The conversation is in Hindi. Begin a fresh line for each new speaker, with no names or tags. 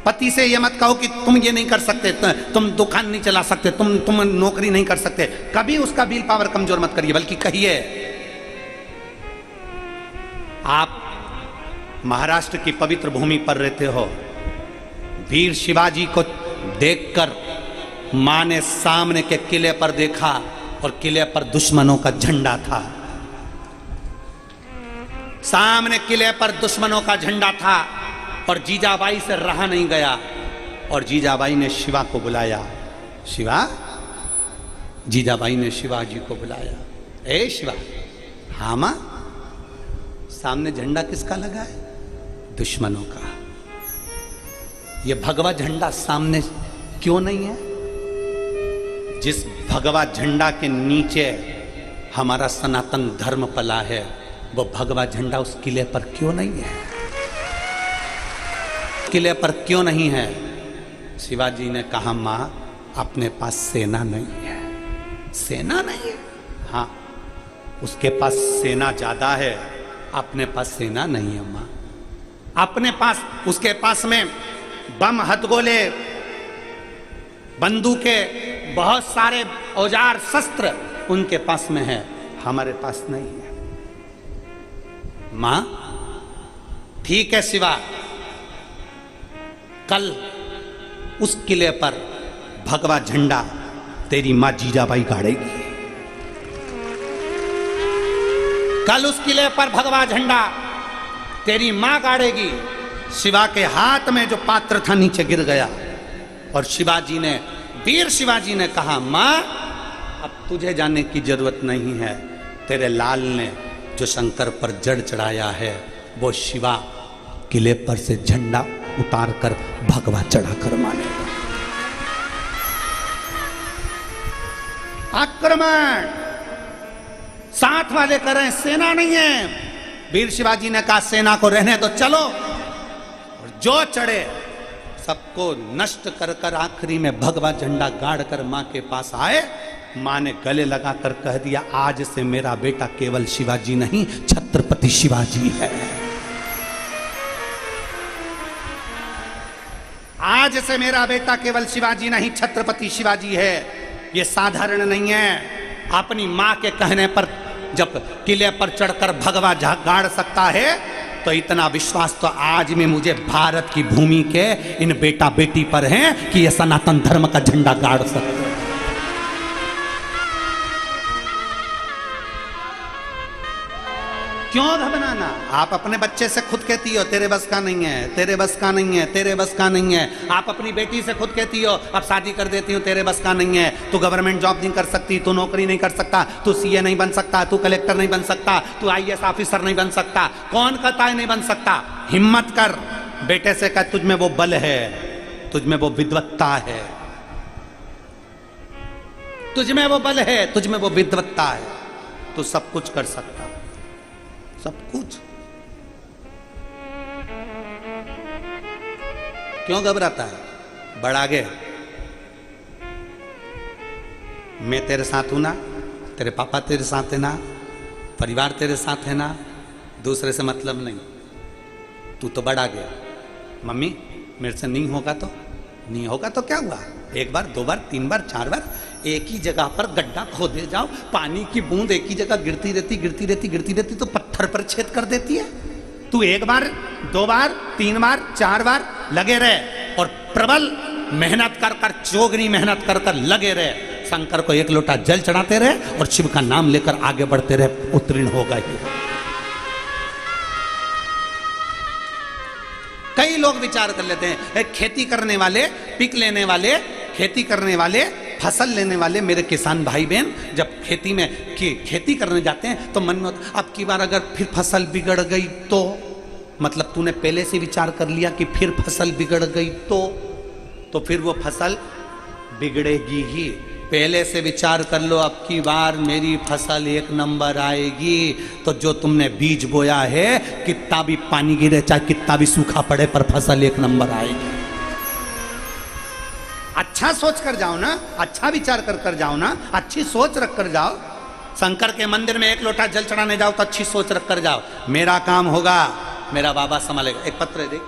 पति से ये मत कहो कि तुम ये नहीं कर सकते, तुम दुकान नहीं चला सकते, तुम नौकरी नहीं कर सकते। कभी उसका विल पावर कमजोर मत करिए, बल्कि कहिए आप महाराष्ट्र की पवित्र भूमि पर रहते हो। वीर शिवाजी को देखकर मां ने सामने के किले पर देखा और किले पर दुश्मनों का झंडा था। सामने किले पर दुश्मनों का झंडा था और जीजाबाई से रहा नहीं गया और जीजाबाई ने शिवा को बुलाया। शिवा, जीजाबाई ने शिवाजी को बुलाया। ए शिवा। हाँ मां। सामने झंडा किसका लगा है? दुश्मनों का। ये भगवा झंडा सामने क्यों नहीं है? जिस भगवा झंडा के नीचे हमारा सनातन धर्म पला है, वो भगवा झंडा उस किले पर क्यों नहीं है? किले पर क्यों नहीं है? शिवाजी ने कहा मां, अपने पास सेना नहीं है। सेना नहीं है? हाँ, उसके पास सेना ज्यादा है, अपने पास सेना नहीं है मां। अपने पास, उसके पास में बम, हथगोले, बंदूकें, बहुत सारे औजार, शस्त्र उनके पास में है, हमारे पास नहीं है। मां, ठीक है शिवा, कल उस किले पर भगवा झंडा तेरी मां जीजाबाई गाड़ेगी। कल उस किले पर भगवा झंडा तेरी मां गाड़ेगी। शिवा के हाथ में जो पात्र था नीचे गिर गया और शिवाजी ने, वीर शिवाजी ने कहा मां, अब तुझे जाने की जरूरत नहीं है। तेरे लाल ने जो शंकर पर जड़ चढ़ाया है, वो शिवा किले पर से झंडा उतार कर भगवा चढ़ाकर मानेगा। आक्रमण साथ वाले करें, सेना नहीं है। वीर शिवाजी ने कहा सेना को रहने दो, चलो। और जो चढ़े सबको नष्ट कर कर आखिरी में भगवा झंडा गाड़ कर मां के पास आए। मां ने गले लगाकर कह दिया, आज से मेरा बेटा केवल शिवाजी नहीं, छत्रपति शिवाजी है। आज से मेरा बेटा केवल शिवाजी नहीं, छत्रपति शिवाजी है। ये साधारण नहीं है। अपनी मां के कहने पर जब किले पर चढ़कर भगवा गाड़ सकता है, तो इतना विश्वास तो आज में मुझे भारत की भूमि के इन बेटा बेटी पर है कि ये सनातन धर्म का झंडा गाड़ सकते हैं। क्यों घबराना? आप अपने बच्चे से खुद कहती हो तेरे बस का नहीं है, तेरे बस का नहीं है, तेरे बस का नहीं है। आप अपनी बेटी से खुद कहती हो अब शादी कर देती हो, तेरे बस का नहीं है, तू गवर्नमेंट जॉब नहीं कर सकती, तू नौकरी नहीं कर सकता, तू सीए नहीं बन सकता, तू कलेक्टर नहीं बन सकता, तू आईएएस ऑफिसर नहीं बन सकता। कौन कहता है नहीं बन सकता? हिम्मत कर, बेटे से कह तुझ में वो बल है, तुझ में वो विद्वत्ता है, तुझ में वो बल है, तुझ में वो विद्वत्ता है, तू सब कुछ कर सकता, सब कुछ। क्यों घबराता है? बढ़ आगे। मैं तेरे साथ हूं ना, तेरे पापा तेरे साथ है ना, परिवार तेरे साथ है ना, दूसरे से मतलब नहीं। तू तो बढ़ आगे। मम्मी मेरे से नहीं होगा तो नहीं होगा तो क्या हुआ? एक बार, दो बार, तीन बार, चार बार एक ही जगह पर गड्ढा खोदे जाओ, पानी की बूंद एक ही जगह गिरती रहती गिरती रहती गिरती रहती तो पत्थर पर छेद कर देती है। तू एक बार, दो बार, तीन बार, चार बार लगे रहे और प्रबल मेहनत कर कर, चोगनी मेहनत कर कर लगे रहे। शंकर को एक लोटा जल चढ़ाते रहे और शिव का नाम लेकर आगे बढ़ते रहे, उत्तीर्ण होगा ही। कई लोग विचार कर लेते हैं, खेती करने वाले, पिक लेने वाले, खेती करने वाले, फसल लेने वाले मेरे किसान भाई बहन जब खेती में खेती करने जाते हैं तो मन में अब की बार अगर फिर फसल बिगड़ गई तो, मतलब तूने पहले से विचार कर लिया कि फिर फसल बिगड़ गई तो फिर वो फसल बिगड़ेगी ही। पहले से विचार कर लो, अब की बार मेरी फसल एक नंबर आएगी, तो जो तुमने बीज बोया है, कितना भी पानी गिरे, चाहे कितना भी सूखा पड़े, पर फसल एक नंबर आएगी। अच्छा सोच कर जाओ ना, अच्छा विचार कर कर जाओ ना, अच्छी सोच रख कर जाओ। शंकर के मंदिर में एक लोटा जल चढ़ाने जाओ तो अच्छी सोच रख कर जाओ, मेरा काम होगा, मेरा बाबा संभालेगा। एक पत्र देख।